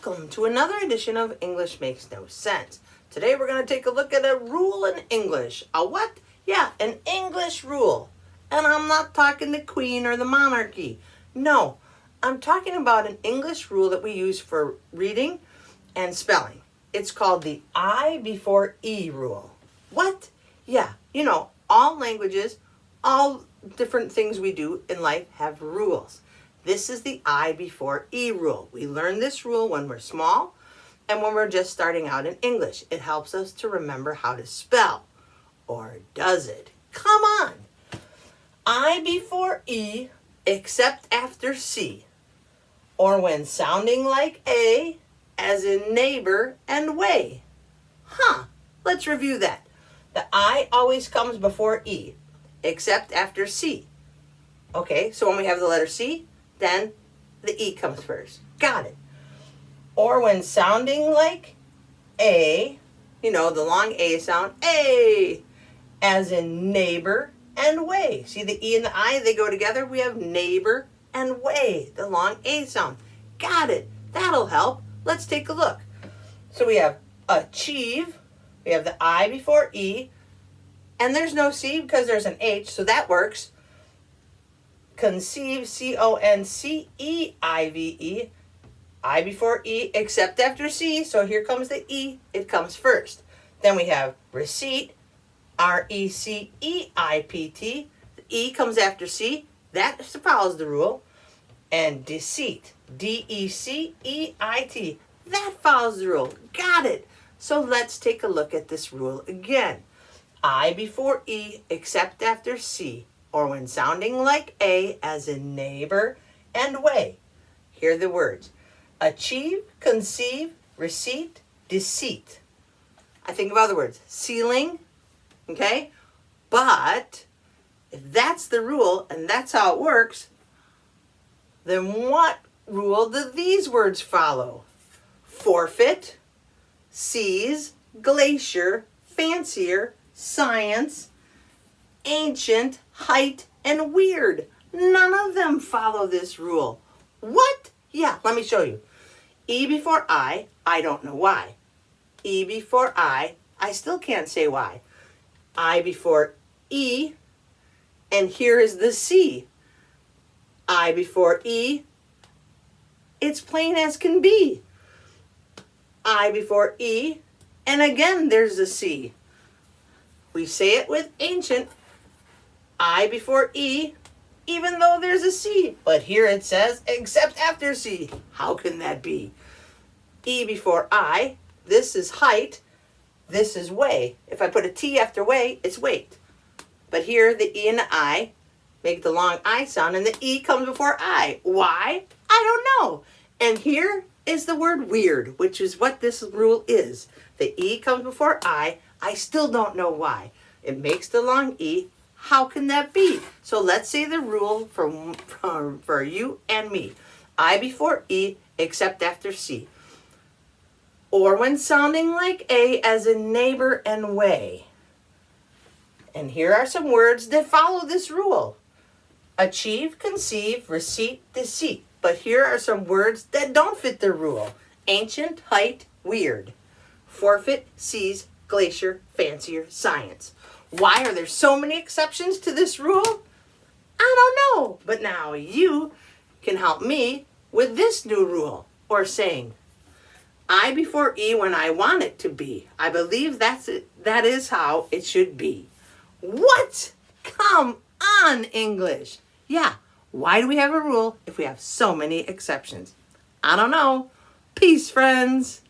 Welcome to another edition of English Makes No Sense. Today we're going to take a look at a rule in English. A what? Yeah, an English rule. And I'm not talking the Queen or the monarchy. No, I'm talking about an English rule that we use for reading and spelling. It's called the I before E rule. What? Yeah, all languages, all different things we do in life have rules. This is the I before E rule. We learn this rule when we're small and when we're just starting out in English. It helps us to remember how to spell. Or does it? Come on! I before E except after C. Or when sounding like A, as in neighbor and way. Let's review that. The I always comes before E, except after C. Okay, so when we have the letter C, then the E comes first. Got it. Or when sounding like A, the long A sound, A, as in neighbor and way. See the E and the I, they go together. We have neighbor and way, the long A sound. Got it. That'll help. Let's take a look. So we have achieve, we have the I before E, and there's no C because there's an H, so that works. Conceive, C-O-N-C-E-I-V-E, I before E, except after C, so here comes the E, it comes first. Then we have receipt, R-E-C-E-I-P-T, the E comes after C, that follows the rule. And deceit, D-E-C-E-I-T, that follows the rule. Got it. So let's take a look at this rule again. I before E, except after C, or when sounding like A, as in neighbor and way. Here are the words. Achieve, conceive, receipt, deceit. I think of other words. Ceiling, okay? But if that's the rule and that's how it works, then what rule do these words follow? Forfeit, seize, glacier, fancier, science, ancient, height, and weird. None of them follow this rule. What? Yeah, let me show you. E before I don't know why. E before I still can't say why. I before E, and here is the C. I before E, it's plain as can be. I before E, and again there's a C. We say it with ancient, I before E, even though there's a C. But here it says, except after C. How can that be? E before I, this is height, this is way. If I put a T after way, it's weight. But here the E and the I make the long I sound, and the E comes before I. Why? I don't know. And here is the word weird, which is what this rule is. The E comes before I still don't know why. It makes the long E. How can that be? So let's say the rule for you and me. I before E, except after C. Or when sounding like A, as in neighbor and way. And here are some words that follow this rule. Achieve, conceive, receipt, deceit. But here are some words that don't fit the rule. Ancient, height, weird. Forfeit, seize, glacier, fancier, science. Why are there so many exceptions to this rule? I don't know. But now you can help me with this new rule, or saying, I before E when I want it to be. I believe that's it. That is how it should be. What? Come on, English. Yeah, why do we have a rule if we have so many exceptions? I don't know. Peace, friends.